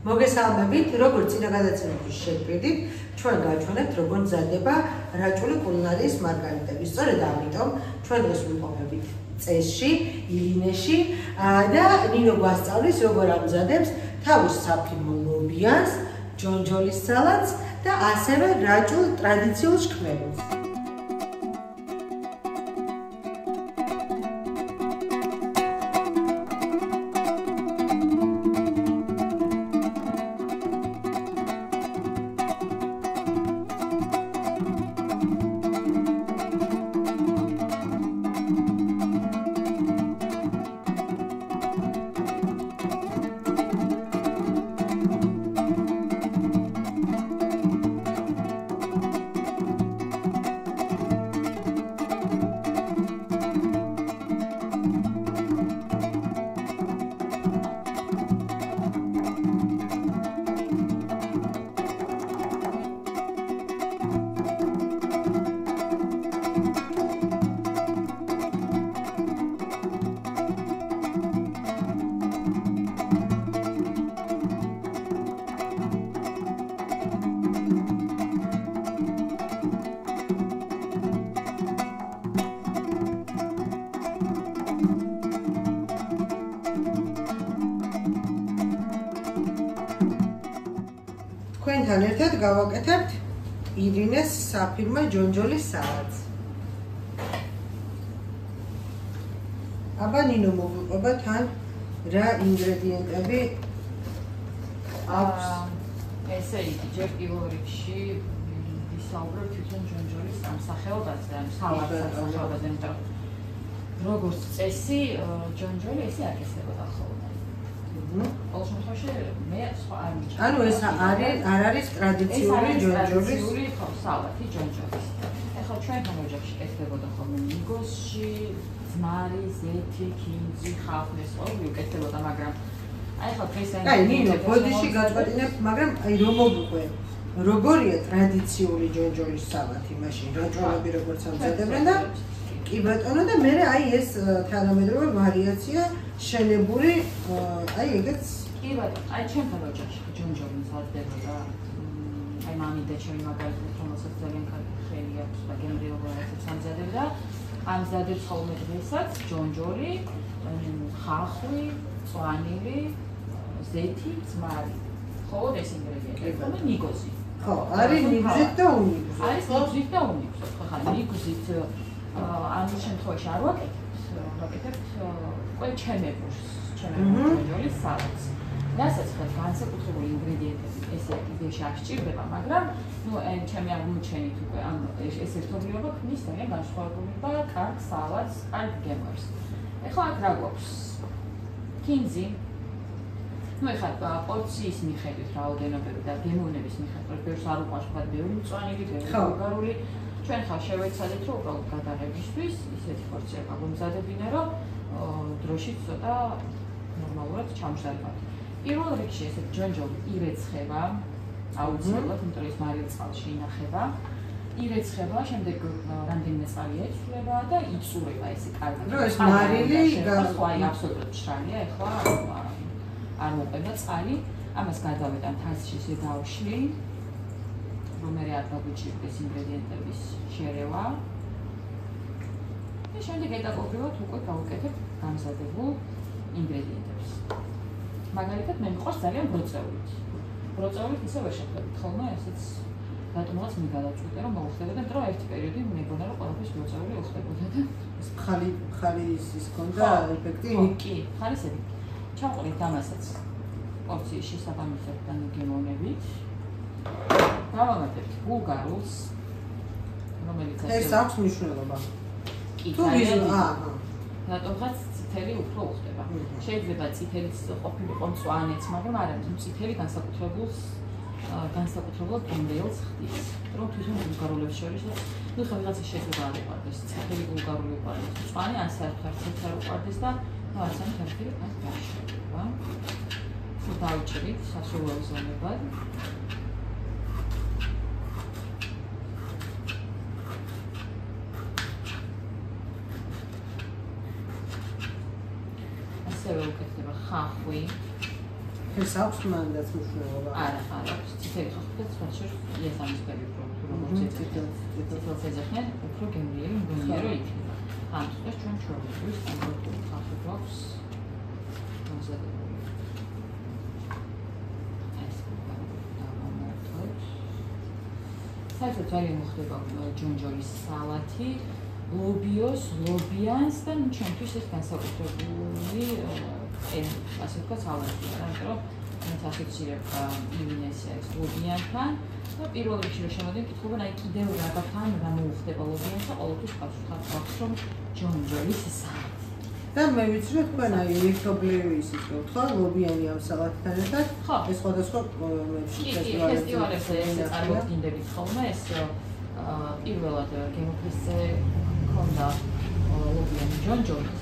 მოგესალმებით, როგორც წინა გადაცემაში შეგვიდით, ჩვენ გავჩვენებთ როგორ მზადდება რაჭული კულინარიის მარგალიტები. სწორედ ამიტომ ჩვენ დღეს ვიმყოფებით წესში, ილინეში და ნინო გვასწავლის როგორ ამზადებს თავის საფირმო ლობიანს, ჯონჯოლის სალატს და ასევე რაჭულ ტრადიციულ შქმერილს. Თქვენთან ერთად გავაკეთებთ ილინეს საფირმო ჯონჯოლის სალატს. აბა ნინო მოგიყვება თან რა ინგრედიენტები აქვს. ესე იგი, ჯერ პირველ რიგში ვისაუბრებთ თვითონ ჯონჯოლის სამსახეობაზე, ან სალატის სამსახეობაზე, იმიტომ როგორც წესი, ჯონჯოლი ესე აკეთებოდა ხოლმე. ყოველ შემთხვევაში მე სხვა არ მიჩნევ. ანუ ეს არ არის ტრადიციული ჯონჯოლის სალატი ჯონჯოლის. ეხლა ჩვენთან ოჯახში კეთდებოდა ხოლმე ნიგოსში, ძმარი, ზეთი, ქინძი, ხალხი ეს ყველი უკეთდებოდა, მაგრამ აი ხა დღეს აი ნინო ბოდიში გაწყობინებ, მაგრამ აი რომ მოგიყვე როგორია ტრადიციული ჯონჯოლის სალატი მაშინ რაჭულები როგორც ამზადებენ და კი ბატონო და მე აი ეს თანამედროვე ვარიაცია შენებული აი ეგეც კი ბატონო აი ჩემთან ოჯახში ჯონჯოლი მზადდებოდა აი მამი და ჩემი მაგალითად რომელსაც ძალიან კარგი ხელი აქვს და გემრიელობაც ამზადებდა ამზადებს ხოლმე დღესაც ჯონჯოლი ხახვი წვანილი ზეთი ძმარი ხოლმე ეს ინგრედიენტები ხოლმე ნიგოზი ხო არის ნიგზით და უნიგზით არის ნიგზით და უნიგზით ხო ხა ნიგზით ამ შემთხვევაში არ ვაკეთებთ ყველა ჩემებურს ჯონჯოლის სალატს. რასაც ხარ განსაკუთრებული ინგრედიენტები ესე იდეაში არ სჭირდება, მაგრამ ნუ ჩემი აღმოჩენით უკვე ამ ეს ერთობლიობა ქმნის ძალიან განსხვავებული და კარგ სალატს, კარგ გემრს. ეხლა აქ რა გვაქვს? ქინძი. ნუ ეხლა პორციის მიხედვით რაოდენობები და გემოვნების მიხედვით ბევრს არ უყვარს ვთქვათ ბევრი მწვანილი, ბევრი ბულგარული. ჩვენ ხა შევეცადეთ რომ უბრალოდ გადაღებისთვის ისეთი პორცია გამომზადებინა რომ დროშით ცოტა ნორმალურად ჩამშალებათ. პირველ რიგში ესეთ ჯონჯოლი ირეცხება, აუცილებლად, იმიტომ რომ ეს მარილ წყალში ინახება. ირეცხება, შემდეგ რამდენიმე წყალი ეცვლება და იწურება ესე კარგად. რომ ეს მარილი ხო აი აბსოლუტურად მშრალია, ეხლა არ მოყვება წყალი. ამას გადავეტან თასში ისე დავშლი. რომ მე არ დაგვიჭირდეს ინგრედიენტების შერევა. და შემდეგ ეტაპობრივად უკვე გავუკეთებ გამზადებულ ინგრედიენტებს. მაგალითად მე მიყვარს ძალიან ბროწეულით. ბროწეულით ისე ვერ შეხვდებით ხოლმე, ესეც რატომაც მე გადავწყვიტე რომ მოუხდებოდა, იმიტომ რომ ერთი პერიოდი მეგონა რომ ყველაფერს ბროწეული უხდებოდა და ეს ხალის ის ქონდა ეფექტი? კი, ხალისები. ჩავყრით ამასაც პორციის შესაბამისად და გემოვნებით. დავამატებთ ბულგარულს, რომელიც ეს აქვს მნიშვნელობა. კი, თუ რატომღაც წითელი უფრო უხდება. შეიძლება წითელიც ყოფილიყო მწვანეც, მაგრამ არა, წითელი განსაკუთრებულად გემრიელს ხდის. რომ თვითონ ბულგარულებს შორისაც, ნუ ხა ვიღაცა შეიძლება არ უყვარდეს, წითელი ბულგარული უყვარდეს, მწვანე ან საერთოდ არ უყვარდეს და რაღაცა ფერფილი არ გაშლება. დავიჭრით სასურველ ზონებად. ასევე უკეთდება ხახვი, ეს აქვს მანდაც მნიშვნელობა. არა, აქვს. წითელი ხალხი და სხვა იესამისფერი როგორც წითელს ეძახიან, უფრო გემრიელი მგონია რომ იქნება. ამ დროს ჩვენ ჩვეულებრივ სტანდარტული ხალხი გვაქვს მომზადებული. ეს დავამართოთ. საერთოდ ძალიან მოხდება ჯონჯოლის სალათი, ლობიოს, ლობიანს და ჩვენთვის ეს განსაკუთრებული ასე ვთქვათ სალათია, იმიტომ რომ მეთახილებ იმინეს ეს ლობიანთან და პირველ რიგში რომ შემოდიან კითხულობენ აი კიდევ რაღაცთან რა მოუხდება ლობიანს და ყოველთვის გვაქვს რომ ჯონჯოლის სალათი. და მე ვიცი რომ თქვენ აი ერთობლივი ისიც გქონდა ლობიანი ამ სალათთან ერთად ეს სხვადასხვა ფესტივალებზე წარმოგვიდგენთ ხოლმე ეს პირველად გემოფესზე ქონდა ლობიანი ჯონჯოლი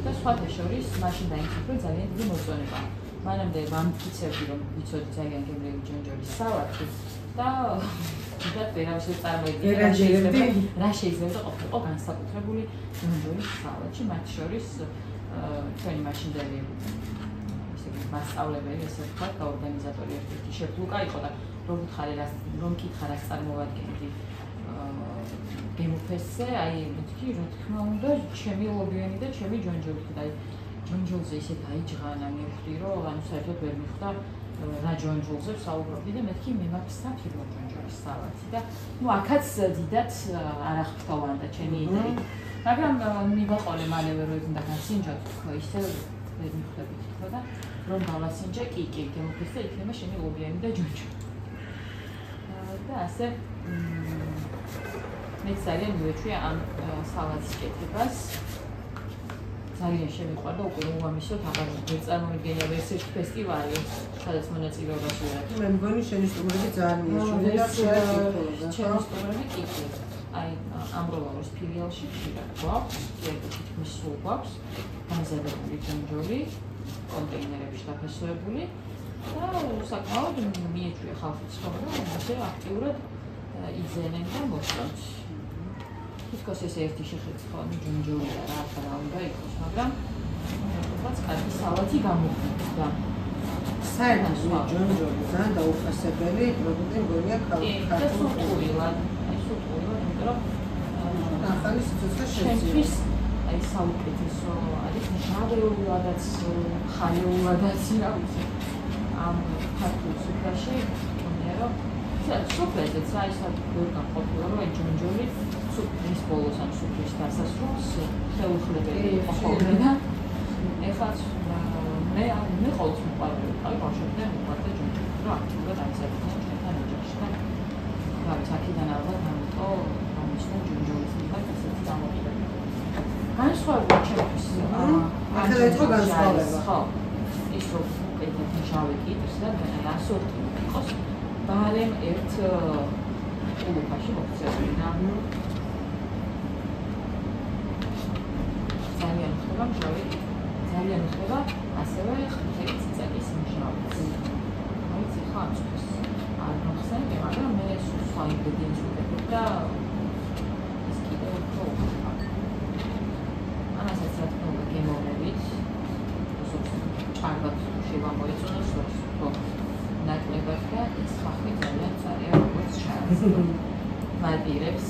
და სხვათა შორის მაშინ დაიწყო რომ ძალიან დიდი მოწონება. მანამდე ვამტკიცებდი რომ ვიცოდი ძალიან გემრიელი ჯონჯოლის სალათი და დიდად ვერავის წარმოიდგინე რა შეიძლება ყოფილიყო განსაკუთრებული ჯონჯოლის სალათი მათ შორის ჩვენი მაშინდელი ისე მასწავლებელი ესე ვთქვათ და ორგანიზატორი ერთ-ერთი შეფ ლუკა იყო და რომ მკითხა რას წარმოვადგენდი გემოფესზე აი მეთქი რა თქმა უნდა ჩემი ლობიანი და ჩემი ჯონჯოლი და აი ჯონჯოლზე ისე დაიჯღანა მივხვდი რომ ანუ საერთოდ ვერ მიხვდა რა ჯონჯოლზე საუბრობდი და მეთქი მე მაქვს საფირო ჯონჯოლის სალათი და ნუ აქაც დიდად არ აღფრთოვანდა ჩემი იდეი მაგრამ მივაყოლე მალევე რომ უნდა გასინჯოთ თქო ისე ვერ მიხვდებით თქო და რომ დავასინჯე კი გემოფესზე იქნება შენი ლობიანი და ჯონჯოლი და ასე მე ძალიან მივეჩვია ამ სალათის კეთებას ძალიან შემიყვარდა უკვე უმამისოდ აღარ ვერ წარმოვიდგენია ეს ფესტივალი სადაც მონაწილეობას ვიღებ მე მგონი შენი სტუმრები ძალიან მიეშურა და შეეცხოვდა ჩემი სტუმრები კი აი ამბროლაურის ფილიალში ხშირად გვაქვს თითქმის სულ გვაქვს გამზადებული ჯონჯოლი კონტეინერებში დაფასებული და საკმაოდ მიეჩვია ხალხის ცხოვრება ასე აქტიურად იძენენ და მოსწონთ თითქოს ეს ერთი შეხედვით ხო ჯონჯოლია რა უნდა იყოს მაგრამ თუმცა კარგი სალათი გამოგვიყვება საერთოდ ჯონჯოლი ძალიან დაუფასებელი პროდუქტი მგონია ქართული იმიტომ რომ ახალი სიცოცხლე შემთხვევით აი საუკეთესო არის მჟაველულადაც ხარეულადაც რა ვიცი ამ ქართულ სუფრაში მგონია რომ სუფრეზეც აი საკუთარ გაყოფილა რომ აი ჯონჯოლი სუფრის ბოლოს ან სუფრის დასასრულს შეუძლებელი ხოლმე და ეხლა მე ყოველთვის მიყვარდა აი ბავშვებთან მიყვარდა ჯონჯოლი რა აქტიურად აიცადებდა ჩვენთან ოჯახში და რა აქედან ალბათ ამიტო ამისთან ჯონჯოლის მიერ ასეთი დამოკიდებულება განსხვავება ჩემთვის ახლა იყო განსხვავება ხო ის რომ პედაგოგი შავი კიტოს და ასორტი იყოს ბარემ ერთ კლუბაში მოხსებინა ძალიან ხდება მჟავი ძალიან ხდება ასევე ხუთი წიწაკის მჟავიც მოიცი ხო ამ დროს არ მოხსენე მაგრამ მე სხვა ინგრედიენტს ვუყურებ და ის კიდევ უფრო უხდება ამასაც რა თქმა უნდა გემოვნებით ჭარბად შევამოიწონოს ხო ნაკლებად და ის ხალხი ძალიან ძალიან როგორც ჩანს მალპირებს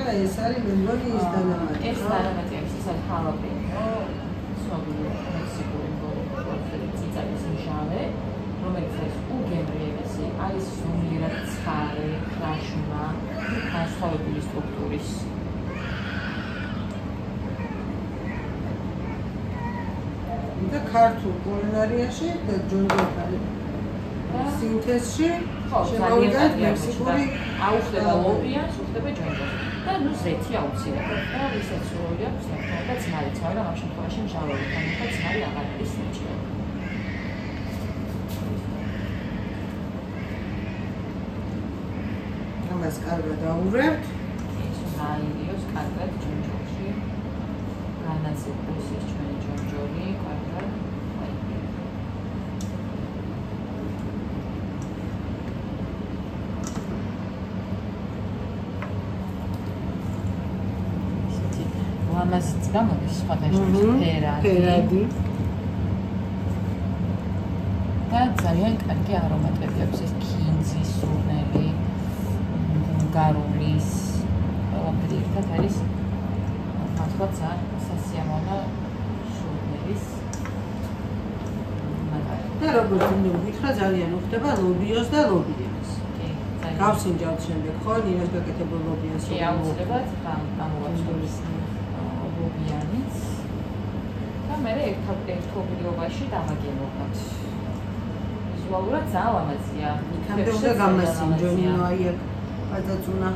ეს არის მეგონი ის დანამატი ეს დანამატი ის არის ჰალაპენო ცნობილი მექსიკური ციცაბის მჟავე რომელიც არის უგემრიელესი არის ზომიერად ცხარე ხრაშმა განსხვავებული სტრუქტურის და ქართულ კულინარიაში და ჯონჯოლთან სინთეზში შემოვიდა მექსიკური აუხდება ლობიანს, უხდება ჯონჯოლს და ნუ ზეთი აუცილებლად და ვისაც სურვილი აქვს და ძმარიც, მაგრამ ამ შემთხვევაში მჟაველთან ერთად ძმარი აღარ არის საჭირო. ამას კარგად აურევთ. ეს მაინდიოს კარგად ჯონჯოლში განაცეკვეს ის ჩვენი ჯონჯოლი კარგად ამაზეც გამოდის სხვადასხვა ფერადი და ძალიან კარგი არომატები აქვს ეს ქინძი, სურნელი, ბულგარულის ყველაფერი ერთად არის მართლა ძალიან სასიამოვნო სურნელის და როგორც ვითხრა ძალიან უხდება ლობიოს და ლობიანს. გავსინჯავთ შემდეგ ხო ნინოს გაკეთებულ ლობიანს აუცილებლად გამოვაჩვენებს ლობიანიც და მე ერთობლიობაში დავაგებობთ ვიზუალურად ძალიან ლამაზია იქამდე უნდა გამასინჯო ნინო აი აქ გადაწუნა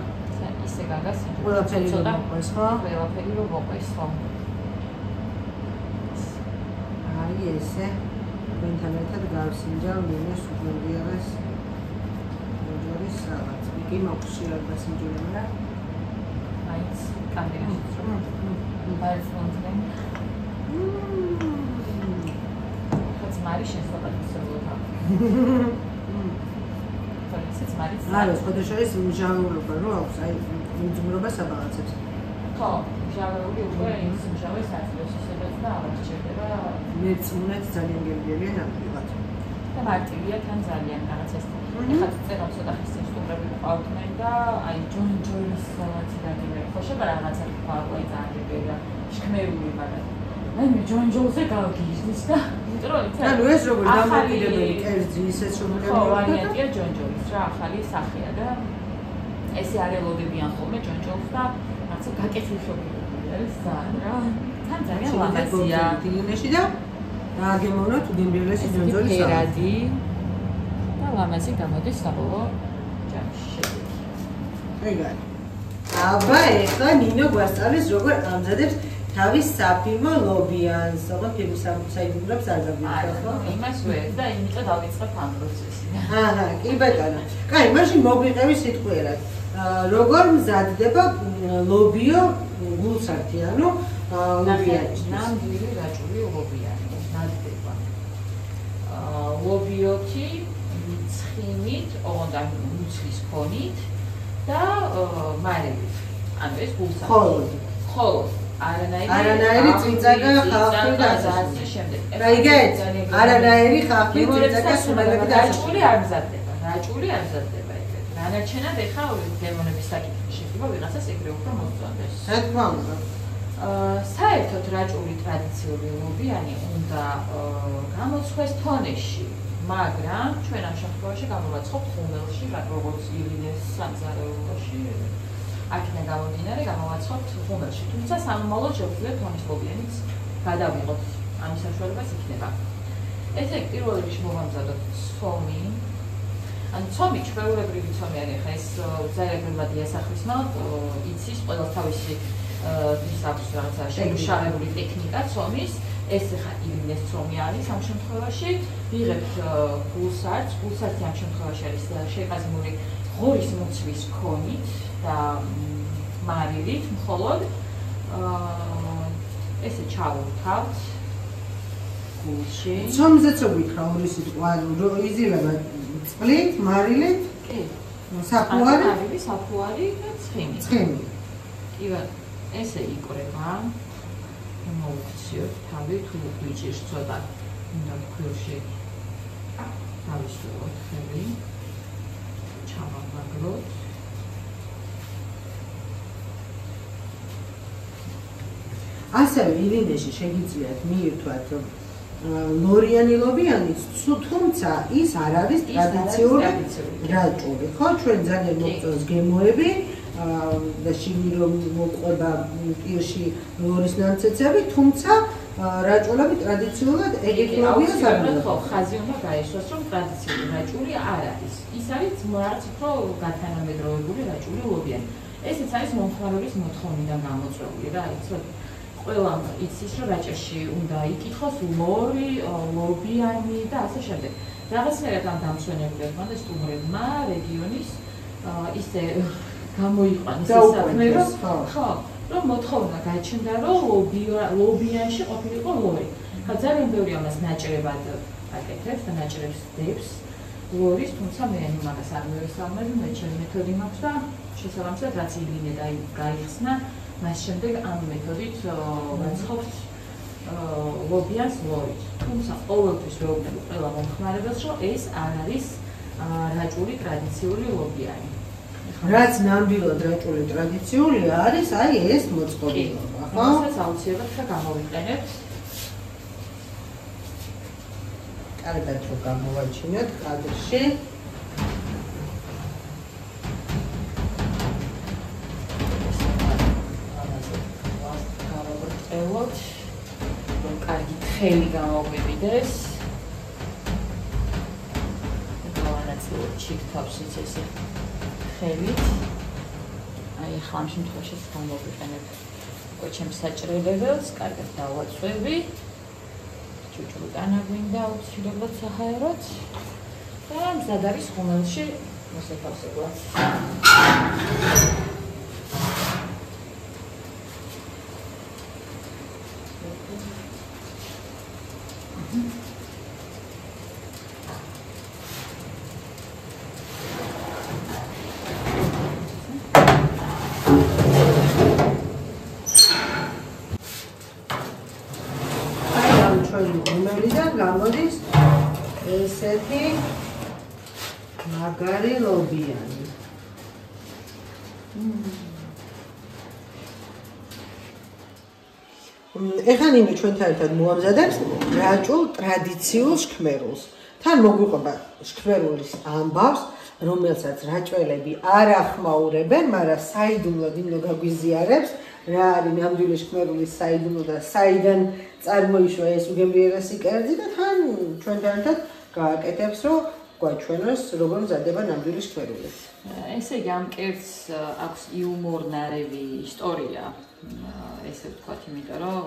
ისე გაგასინჯო ყველაფერი რომ მოყვეს ხო ყველაფერი რომ მოყვეს ხო აი ესე თქვენთან ერთად გავსინჯავ ნინოს უგუნდიერეს სალატს. იგი მოხშირად დასინჯულება. აიც კამერაში. ბაირფონზე. ხაც მარი შესაძლებლობა. თორეც მარი. არა, ხოდაშორის მჟავრობა რო აქვს, აი მძმრობა საბაღაცებს. ხო, მჟავრული უკვე ის მჟავეს აწევს ისედაც და აღარჩება. მეც უნდათ ძალიან გემრიელია ნამდვილად. და მარტივია თან ძალიან რაღაცას. ეხლა წერა ცოტა ხის ინსტრუმენტები ყავდნენ და აი ჯონ ჯოის სალატი დაგიმერ. ხო შევა რაღაცა ყავდა ძალიან შქმეული მაგრამ აი მე ჯონ ჯოზე გავგიჟდის და იმიტომ რომ იცი ანუ ეს როგორ დამოკიდებელი კერძი ისეც რომ ხო ვარიანტია ჯონ ჯოის რა ახალი სახეა და ესე არ ელოდებიან ხოლმე ჯონ ჯოს და რაღაცა გაკეთილშობილი არის ძალიან რა თან ძალიან ლამაზია დილინეში და დააგემოვნოთ უგემრიელესი ჯონ ჯოის სალატი ლამაზი გამოდის საბოლოო ჯამში. ეგარი. აბა ეხლა ნინო გვასწავლის როგორ ამზადებს თავის საფირმო ლობიანს. ოღონდ ფილმს საიდუმლებს არ გაგვიწყდა ხო? იმას ვერ და იმიტომ დავიწყებ ამ პროცესი. აჰა, კი ბატონო. კაი, მაშინ მოგვიყევი სიტყვიერად. როგორ მზადდება ლობიო გულსართი, ანუ ლობიანი. ნამდვილი რაჭული ლობიანი მზადდება. ლობიოთი ცხიმით, ოღონდ ამ მუცლის ფონით და მარილით. ანუ ეს გულსართი. ხოლო არანაირი წიწაკა, ხალხი და ასე შემდეგ. რაიგეთ? არანაირი ხალხი, წიწაკა, სუმელები და რაჭული არ მზადდება. რაჭული არ მზადდება ეგრეთ. დანარჩენად ეხა დემონების საკითხი შეგვიძლია ვიღაცას ეგრე უფრო მოწონდეს. რა თქმა უნდა. საერთოდ რაჭული ტრადიციული ლობიანი უნდა გამოცხეს თონეში. მაგრამ ჩვენ ამ შემთხვევაში გამოვაცხობთ ხუმელში, როგორც ილინეს სამზარეულოში. აქედან გამომდინარე გამოვაცხობთ ხუმელში. თუმცა სამომავლოდ შეგვიძლია თონის ლობიანიც გადავიღოთ. ამის საშუალებაც იქნება. ესე პირველ რიგში მოვამზადოთ ცომი. ან ცომი ჩვეულებრივი ცომი არის, ხა ეს ძალიან დიასახლისმა იცის ყველა თავისი ის აქვს რაღაცა შემუშავებული ტექნიკა ცომის. ეს ხა ილინეს ცომი არის ამ შემთხვევაში. ვიღებთ გულსართს, გულსართი ამ შემთხვევაში არის შეყაზმული ღორის მუცლის ქონით და მარილით მხოლოდ ესე ჩავუთავთ გულში. ცომზეც ვიქრა ორი სიტყვა, იზილება წყლით, მარილით, კი. საფუარი, საფუარი და ცხიმი. ცხიმი. კი ბატონო, ესე იკრება. მოვქციოთ თავი თუ გვიჭირს ცოტა უნდა ქვირში დავისვოთ ხელი ჩავამაგროთ ასევე ილინეში შეგიძლიათ მიირთვათ ლორიანი ლობიანიც, თუმცა ის არ არის ტრადიციული რაჭული. ხო, ჩვენ ძალიან მოგწონს გემოები და შიგნით რომ მოყვება პირში ლორის ნამცეცები, თუმცა რაჭულები ტრადიციულად ეგეთ ლობიას არ აქვს. ხო, ხაზი უნდა გაისვას, რომ ტრადიციული რაჭული არ არის. ის არის რაღაც უფრო გათანამედროვებული რაჭული ლობიანი. ესეც არის მომხმარებლის მოთხოვნიდან გამოწვეული რა, იცით? ყველამ იცის, რომ რაჭაში უნდა იკითხოს ლორი, ლობიანი და ასე შემდეგ. რაღაცნაირად ამ დამსვენებლებმა და სტუმრებმა რეგიონის ისე გამოიყვანეს ეს საქმე, რომ ხო, რომ მოთხოვნა გაჩნდა, რომ ლობიანში ყოფილიყო ლორი. ხა ძალიან ბევრი ამას ნაჭრებად აკეთებს და ნაჭრებს დებს ლორის, თუმცა მე მაგას არ მევესალმები, მე ჩემი მეთოდი მაქვს და შესაბამისად რაც ილინე და გაიხსნა მას შემდეგ ამ მეთოდით ვაცხობთ ლობიას ლორით. თუმცა ყოველთვის ვეუბნები ყველა მომხმარებელს, რომ ეს არ არის რაჭული ტრადიციული ლობიანი. რაც ნამდვილად რაჭული ტრადიციული არის, აი ეს მოწყობილობა, ხო? რომელსაც აუცილებლად გამოვიყენებთ. კარგად რომ გამოვაჩინოთ კადრში. კარგი თხელი გამოგვივიდეს. გავანაწილოთ ჩიქთავშიც ესე თხელით. აი ახლა ამ შემთხვევაში გამოგვიყენებ უკვე ჩემს საჭრელებელს, კარგად დავაწვევი. ჭუჭული ტანა გვინდა აუცილებლად საჰაეროთ. და მზად არის ხომელში მოსათავსებლად. გამოდის ესეთი მაგარი ლობიანი. ეხლა ნინო ჩვენთან ერთად მოამზადებს რაჭულ ტრადიციულ შქმერულს. თან მოგვიყვება შქმერულის ამბავს, რომელსაც რაჭველები არ ახმაურებენ, მაგრამ საიდუმლოდ იმდო გაგვიზიარებს, რა არის ნამდვილი შქმერულის საიდუმლო და საიდან წარმოიშვა ეს უგემრიელესი კერძი და თან ჩვენთან ერთად გააკეთებს, რომ გვაჩვენოს როგორ მზადდება ნამდვილი შქმერული. ესე იგი ამ კერძს აქვს იუმორნარევი ისტორია, ესე ვთქვათ, იმიტომ რომ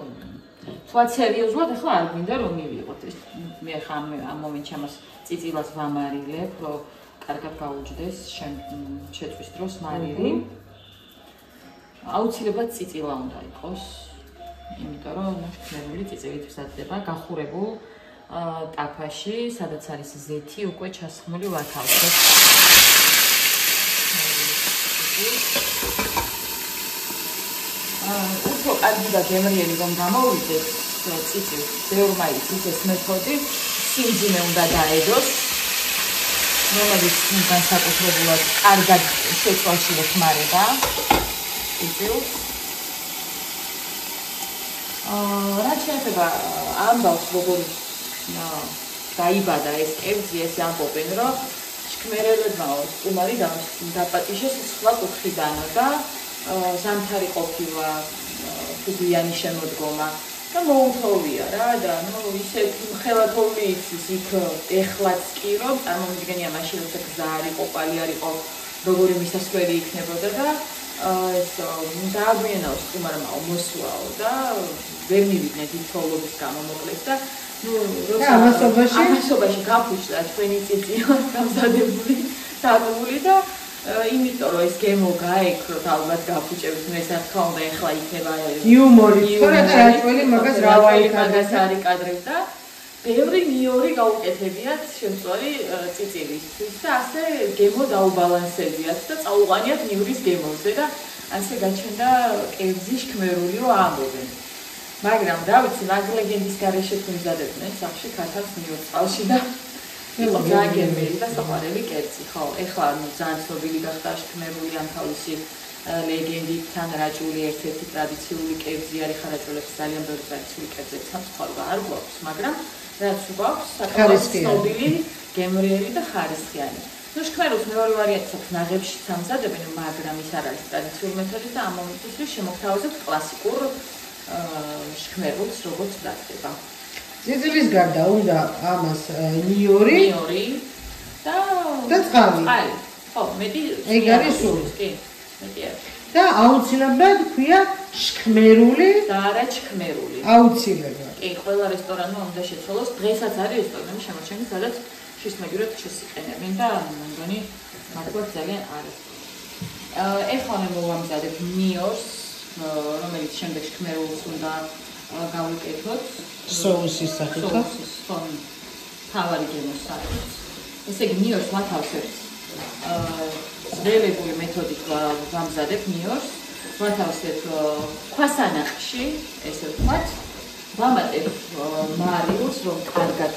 თქვა სერიოზულად ახლა არ გვინდა რომ მივიღოთ. მე ხა ამ მომენტში ამას წიწილას ვამარილებ, რომ კარგად გაუჯდეს შეწვის დროს მარილი. აუცილებლად წიწილა უნდა იყოს, იმიტომ რომ შქმერული წიწილით მზადდება გახურებულ ტაფაში, სადაც არის ზეთი უკვე ჩასხმული ვათავსებს. უფრო კარგი და გემრიელი რომ გამოვიდეს წიწილს, ბევრმა იცის ეს მეთოდი, სიმძიმე უნდა დაედოს, რომელიც განსაკუთრებულად კარგად შეწვაში ეხმარება. რაც შეეხება ამბავს, როგორ დაიბადა ეს კერძი, ეს ამბობენ, რომ შქმერელებმა სტუმარი დაპატიშეს სხვა კუთხიდანო და ზამთარი ყოფილა ფუგვიანი შემოდგომა და მოუთოვია რა და ისე ხელათოვი იცის იქ ეხლაც კი რომ წარმომიდგენია მაშინ როცა გზა არ იყო, ყვალი არ იყო, როგორი მისასვლელი იქნებოდა და ეს დააგვიანაოს სტუმარმა მოსვლაო და ვერ მივიდნენ თითოეულობის გამო მოკლეს და ამასობაში გაფუჭდა ჩვენი წიწილა გამზადებული დაგული და იმიტომ რომ ეს გემო გაექროთ ალბათ გაფუჭებით მე რა თქმა უნდა ეხლა იქნება იუმორი თორე რაჭველი მაგას მაგას არ იკადრებს და ბევრი ნიორი გაუკეთებიათ შემწვარი წიწილისთვის და ასე გემო დაუბალანსებიათ და წაუყანიათ ნიურის გემოზე და ასე გაჩნდა კერძი შქმერულიო ამბობენ. მაგრამ რა ვიცი, მაგ ლეგენდის გარეშე თუ მზადებდნენ სახში ქართავს ნიურის წყალში და იყო ძალიან გემრიელი და საყვარელი კერძი, ხო, ეხლა ძალიან ცნობილი გახდა შქმერული ამ თავისი ლეგენდით, თან რაჭული ერთ-ერთი ტრადიციული კერძი არის, ხარაჭულებს ძალიან ბევრი ტრადიციული კერძები სამწუხაროდ არ გვაქვს, მაგრამ რაც გვაქვს, საკმაოდ ცნობილი, გემრიელი და ხარისხიანი. შქმერულს მეორე ვარიანტიც აქვს, ნაღებში სამზადებენ, მაგრამ ის არ არის ტრადიციული მეთოდი და ამ მომენტში შემოგთავაზებთ კლასიკურ შქმერულს, როგორც მზადდება. წიწილის გარდა უნდა ამას ნიორი და წყალი. ხო, მეტი ეგ არის სული. კი, მეტი არის. და აუცილებლად ქვია შქმერული და არა ჩქმერული. აუცილებლად. კი, ყველა რესტორანმა უნდა შეცვალოს. დღესაც არის რესტორანი შემორჩენილი, სადაც შესმაგიროთ შესიყენებენ და მგონი მაგალითად ძალიან არის. ეხლა მე მოვამზადებ ნიორს, რომელიც შემდეგ შქმერულს უნდა გავუკეთოთ. соусის სახით, ხო? თავარი გემოს სახით. ესე იგი ნიორს ვათავსებთ ძველებული მეთოდით ვამზადებ ნიორს ვათავსებ ქვასანახში, ესე ვთქვათ. ვამატებ მარილს, რომ კარგად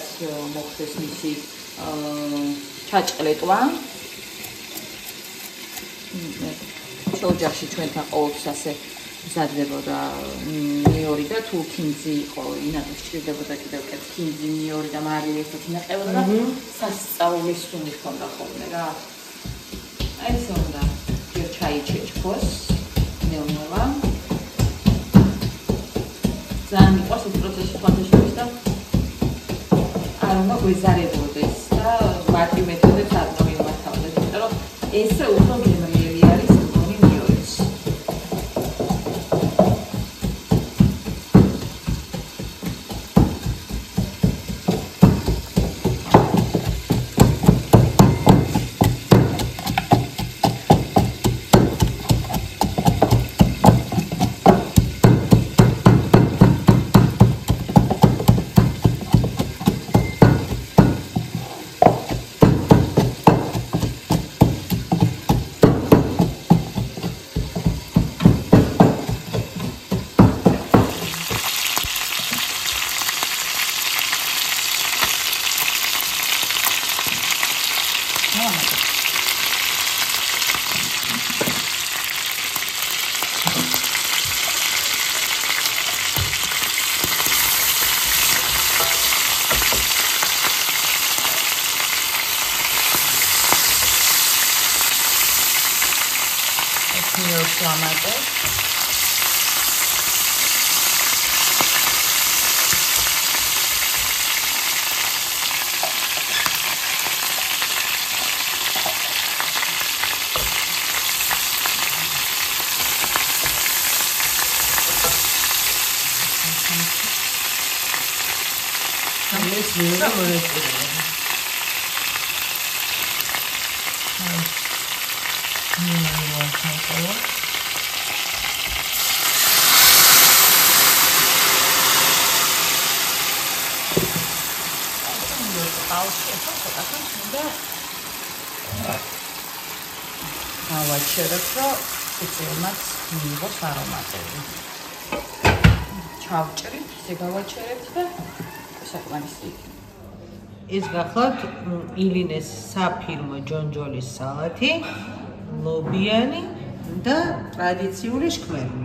მოხდეს მისი ჩაჭყლეტვა. ოჯახში ჩვენთან ყოველთვის ასე მზადდებოდა მიორი და თუ ქინძი იყო, ინათოს სჭირდებოდა კიდევ კეთს ქინძი, მიორი და მარილი ერთად ინაყებოდა და სასწაულის სუნი ჰქონდა ხოლმე რა. აი ეს უნდა ჯერ ჩაი ჩეჩქოს, ნელ-ნელა. ძალიან მიყვარს ეს პროცესი ხვალთაშორის და არ უნდა გვეზარებოდეს და მარტივ მეთოდებს არ უნდა მიმართავდეს, იმიტომ რომ ესე უფრო გემრიელი არის მგონი მიორიც. ჩავჭრით, ისე გავაჩერებთ და საკმარისი. ეს გახლავთ ილინეს საფირმო ჯონჯოლის სალათი, ლობიანი და ტრადიციული შქმერი.